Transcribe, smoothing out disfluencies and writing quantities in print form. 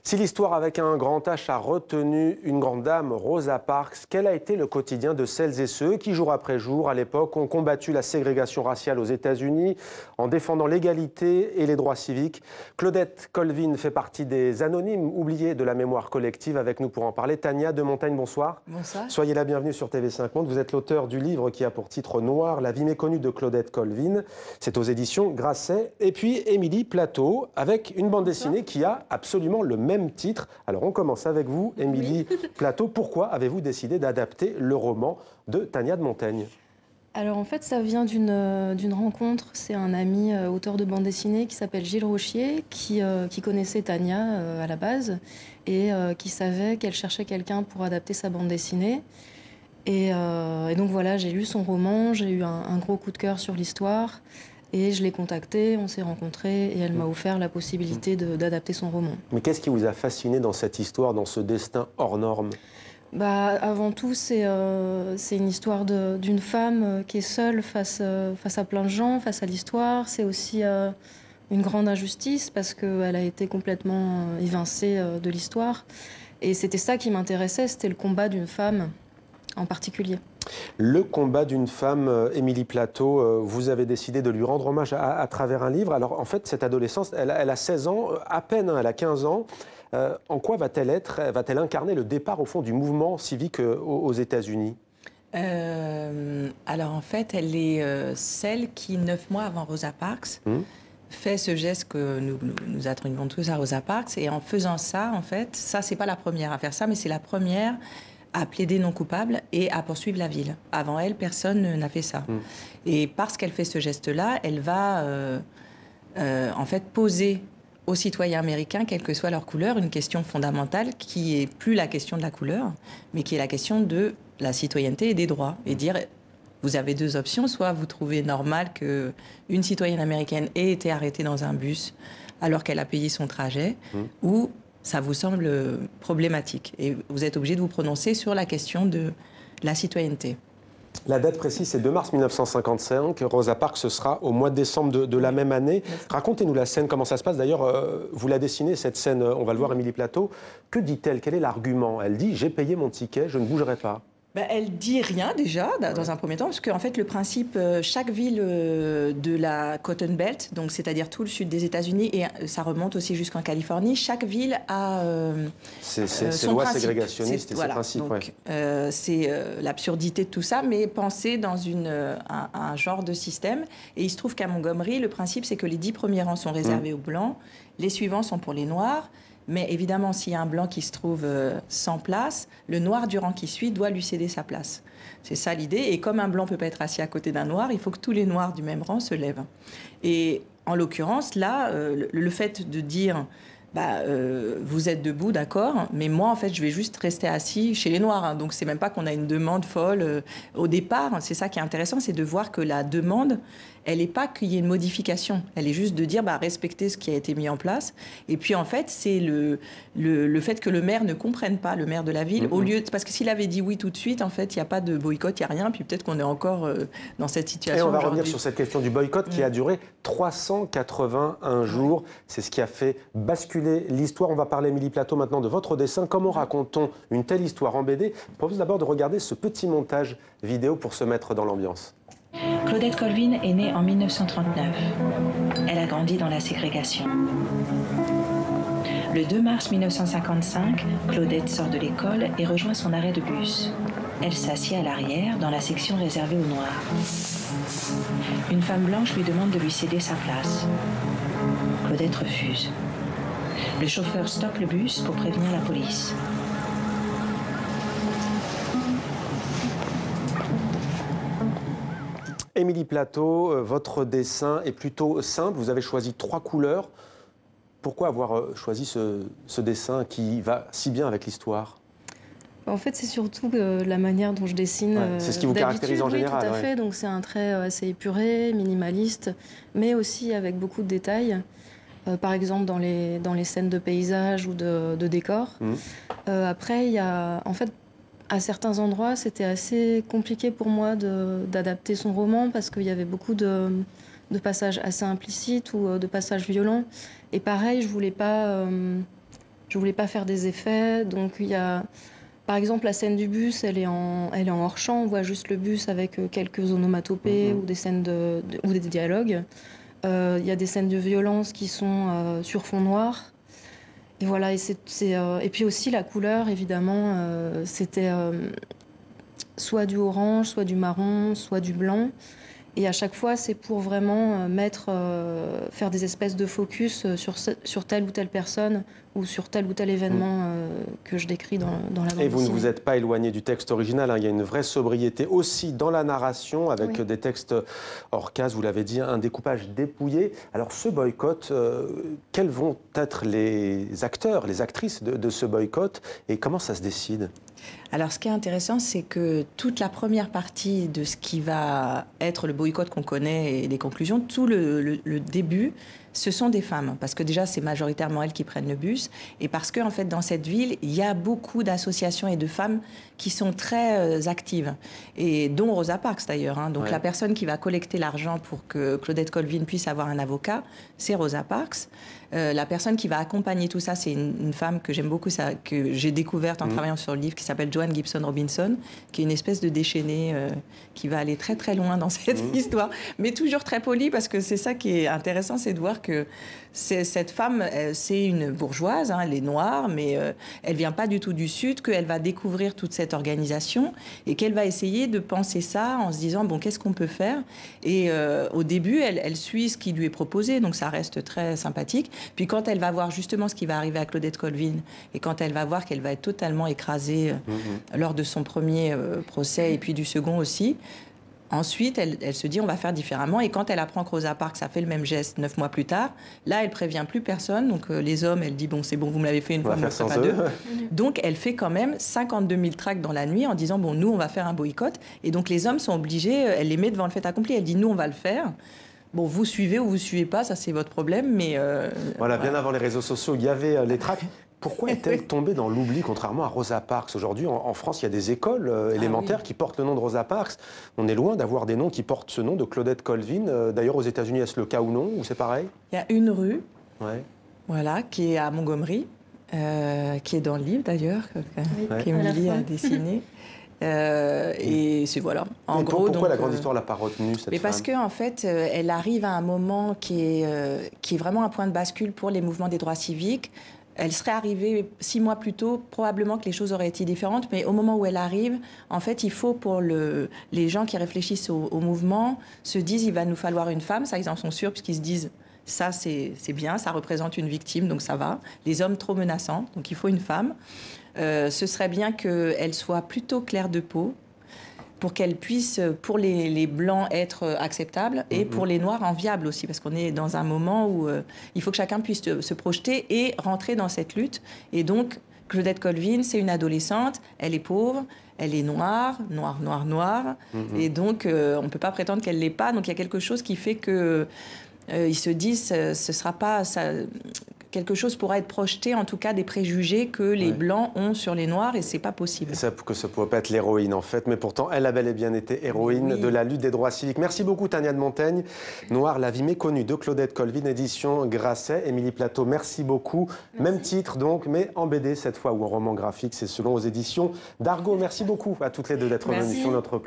Si l'histoire avec un grand H a retenu une grande dame, Rosa Parks, quel a été le quotidien de celles et ceux qui, jour après jour, à l'époque, ont combattu la ségrégation raciale aux États-Unis en défendant l'égalité et les droits civiques? Claudette Colvin fait partie des anonymes oubliés de la mémoire collective. Avec nous pour en parler, Tania de Montagne, bonsoir. Bonsoir. Soyez la bienvenue sur TV5 Monde. Vous êtes l'auteur du livre qui a pour titre Noir, la vie méconnue de Claudette Colvin. C'est aux éditions Grasset. Et puis Émilie Plateau, avec une bande dessinée qui a absolument le même titre. Alors on commence avec vous, Émilie Plateau. Pourquoi avez-vous décidé d'adapter le roman de Tania de Montaigne? Alors en fait, ça vient d'une rencontre. C'est un ami auteur de bande dessinée qui s'appelle Gilles Rochier, qui connaissait Tania à la base et qui savait qu'elle cherchait quelqu'un pour adapter sa bande dessinée. Et donc voilà, j'ai lu son roman, j'ai eu un gros coup de cœur sur l'histoire. Et je l'ai contactée, on s'est rencontrés et elle m'a offert la possibilité d'adapter son roman. Mais qu'est-ce qui vous a fasciné dans cette histoire, dans ce destin hors norme? Avant tout, c'est une histoire d'une femme qui est seule face à plein de gens, face à l'histoire. C'est aussi une grande injustice parce qu'elle a été complètement évincée de l'histoire. Et c'était ça qui m'intéressait, c'était le combat d'une femme en particulier. Le combat d'une femme, Émilie Plateau, vous avez décidé de lui rendre hommage à travers un livre. Alors en fait, cette adolescente, elle a 16 ans, à peine, hein, elle a 15 ans. En quoi va-t-elle être, va-t-elle incarner le départ au fond du mouvement civique aux États-Unis? Alors en fait, elle est celle qui, 9 mois avant Rosa Parks, fait ce geste que nous attribuons tous à Rosa Parks. Et en faisant ça, en fait, ça c'est pas la première à faire ça, mais c'est la première à plaider non coupable et à poursuivre la ville. Avant elle, personne n'a fait ça. Et parce qu'elle fait ce geste-là, elle va en fait poser aux citoyens américains, quelle que soit leur couleur, une question fondamentale qui est plus la question de la couleur, mais qui est la question de la citoyenneté et des droits. Et dire, vous avez deux options, soit vous trouvez normal qu'une citoyenne américaine ait été arrêtée dans un bus alors qu'elle a payé son trajet, ou ça vous semble problématique. Et vous êtes obligé de vous prononcer sur la question de la citoyenneté. La date précise, c'est 2 mars 1955. Rosa Parks, ce sera au mois de décembre de la même année. Racontez-nous la scène, comment ça se passe. D'ailleurs, vous la dessinez, cette scène, on va le voir, Émilie Plateau. Que dit-elle? Quel est l'argument? Elle dit, j'ai payé mon ticket, je ne bougerai pas. Elle dit rien déjà, dans un premier temps, parce qu'en fait, le principe, chaque ville de la Cotton Belt, donc c'est-à-dire tout le sud des États-Unis, et ça remonte aussi jusqu'en Californie, chaque ville a ses son lois principe. ségrégationnistes et Voilà. ses principes. Donc, c'est l'absurdité de tout ça, mais pensé dans un genre de système. Et il se trouve qu'à Montgomery, le principe, c'est que les 10 premiers rangs sont réservés aux Blancs, les suivants sont pour les Noirs. Mais évidemment, s'il y a un blanc qui se trouve sans place, le noir du rang qui suit doit lui céder sa place. C'est ça l'idée. Et comme un blanc ne peut pas être assis à côté d'un noir, il faut que tous les noirs du même rang se lèvent. Et en l'occurrence, là, le fait de dire vous êtes debout, d'accord, mais moi, en fait, je vais juste rester assis chez les noirs. Hein. Donc, c'est même pas qu'on a une demande folle. Au départ, c'est ça qui est intéressant, c'est de voir que la demande, elle n'est pas qu'il y ait une modification. Elle est juste de dire, respecter ce qui a été mis en place. Et puis, en fait, c'est le fait que le maire ne comprenne pas, le maire de la ville, au lieu parce que s'il avait dit oui tout de suite, en fait, il n'y a pas de boycott, il n'y a rien. Puis peut-être qu'on est encore dans cette situation. Et on va revenir sur cette question du boycott qui a duré 381 jours. C'est ce qui a fait basculer l'histoire. On va parler, Émilie Plateau, maintenant de votre dessin. Comment raconte-t-on une telle histoire en BD? Je propose d'abord de regarder ce petit montage vidéo pour se mettre dans l'ambiance. Claudette Colvin est née en 1939. Elle a grandi dans la ségrégation. Le 2 mars 1955, Claudette sort de l'école et rejoint son arrêt de bus. Elle s'assied à l'arrière, dans la section réservée aux Noirs. Une femme blanche lui demande de lui céder sa place. Claudette refuse. Le chauffeur stoppe le bus pour prévenir la police. Émilie Plateau, votre dessin est plutôt simple. Vous avez choisi 3 couleurs. Pourquoi avoir choisi ce dessin qui va si bien avec l'histoire? En fait, c'est surtout la manière dont je dessine. C'est ce qui vous caractérise en général. Oui, tout à fait. Donc c'est un trait assez épuré, minimaliste, mais aussi avec beaucoup de détails. Par exemple, dans les scènes de paysage ou de décors. Après, il y a... En fait, à certains endroits, c'était assez compliqué pour moi d'adapter son roman parce qu'il y avait beaucoup de passages assez implicites ou de passages violents. Et pareil, je voulais pas Je voulais pas faire des effets, donc il y a... Par exemple, la scène du bus, elle est en hors-champ, on voit juste le bus avec quelques onomatopées ou des scènes ou des dialogues. Il y a des scènes de violence qui sont sur fond noir. Et voilà, et puis aussi la couleur, évidemment, c'était soit du orange, soit du marron, soit du blanc. Et à chaque fois, c'est pour vraiment faire des espèces de focus sur telle ou telle personne ou sur tel ou tel événement que je décris dans la bande Et vous ne dessinée. vous êtes pas éloigné du texte original, hein. Il y a une vraie sobriété aussi dans la narration, avec des textes hors case, vous l'avez dit, un découpage dépouillé. Alors ce boycott, quels vont être les acteurs, les actrices de ce boycott et comment ça se décide ? Alors, ce qui est intéressant, c'est que toute la première partie de ce qui va être le boycott qu'on connaît et les conclusions, tout le début, ce sont des femmes. Parce que déjà, c'est majoritairement elles qui prennent le bus. Et parce qu'en fait, dans cette ville, il y a beaucoup d'associations et de femmes qui sont très actives. Et dont Rosa Parks, d'ailleurs. Hein. Donc, la personne qui va collecter l'argent pour que Claudette Colvin puisse avoir un avocat, c'est Rosa Parks. La personne qui va accompagner tout ça, c'est une femme que j'aime beaucoup, que j'ai découverte en travaillant sur le livre, qui s'appelle Joanne Gibson Robinson, qui est une espèce de déchaînée qui va aller très très loin dans cette histoire, mais toujours très polie, parce que c'est ça qui est intéressant, c'est de voir que cette femme, c'est une bourgeoise, hein, elle est noire, mais elle vient pas du tout du Sud, qu'elle va découvrir toute cette organisation et qu'elle va essayer de penser ça en se disant, bon, qu'est-ce qu'on peut faire ? Et au début, elle suit ce qui lui est proposé, donc ça reste très sympathique. Puis quand elle va voir justement ce qui va arriver à Claudette Colvin et quand elle va voir qu'elle va être totalement écrasée lors de son premier procès et puis du second aussi, ensuite elle se dit on va faire différemment. Et quand elle apprend que Rosa Parks a fait le même geste 9 mois plus tard, là elle prévient plus personne. Donc les hommes, elle dit bon c'est bon, vous me l'avez fait une fois, mais pas deux. Donc elle fait quand même 52 000 tracts dans la nuit en disant bon nous on va faire un boycott. Et donc les hommes sont obligés, elle les met devant le fait accompli. Elle dit nous on va le faire. Bon, vous suivez ou vous suivez pas, ça c'est votre problème, mais... Voilà, bien avant les réseaux sociaux, il y avait les tracts. Pourquoi est-elle tombée dans l'oubli, contrairement à Rosa Parks ? Aujourd'hui, en France, il y a des écoles élémentaires qui portent le nom de Rosa Parks. On est loin d'avoir des noms qui portent ce nom de Claudette Colvin. D'ailleurs, aux États-Unis, est-ce le cas ou non, ou c'est pareil ? Il y a une rue, voilà, qui est à Montgomery, qui est dans le livre d'ailleurs, qu'Émilie a dessiné. Et c'est voilà. En gros, pourquoi la grande histoire l'a pas retenue, cette femme ? Parce qu'en fait, elle arrive à un moment qui est vraiment un point de bascule pour les mouvements des droits civiques. Elle serait arrivée 6 mois plus tôt, probablement que les choses auraient été différentes, mais au moment où elle arrive, en fait, il faut pour les gens qui réfléchissent au mouvement se disent il va nous falloir une femme, ça ils en sont sûrs puisqu'ils se disent ça c'est bien, ça représente une victime, donc ça va. Les hommes trop menaçants, donc il faut une femme. Ce serait bien qu'elle soit plutôt claire de peau pour qu'elle puisse, pour les blancs, être acceptable et pour les noirs, enviable aussi. Parce qu'on est dans un moment où il faut que chacun puisse se projeter et rentrer dans cette lutte. Et donc, Claudette Colvin, c'est une adolescente, elle est pauvre, elle est noire. Et donc, on ne peut pas prétendre qu'elle ne l'est pas. Donc, il y a quelque chose qui fait que... ils se disent, ce sera pas... quelque chose pourra être projeté, en tout cas des préjugés que les Blancs ont sur les Noirs, et c'est pas possible. Que ça ne pouvait pas être l'héroïne, en fait, mais pourtant, elle a bel et bien été héroïne de la lutte des droits civiques. Merci beaucoup, Tania de Montaigne. Noir, la vie méconnue de Claudette Colvin, édition Grasset. Émilie Plateau, merci beaucoup. Merci. Même titre, donc, mais en BD cette fois, ou en roman graphique, c'est selon aux éditions d'Argo. Merci beaucoup à toutes les deux d'être venues sur notre plateau.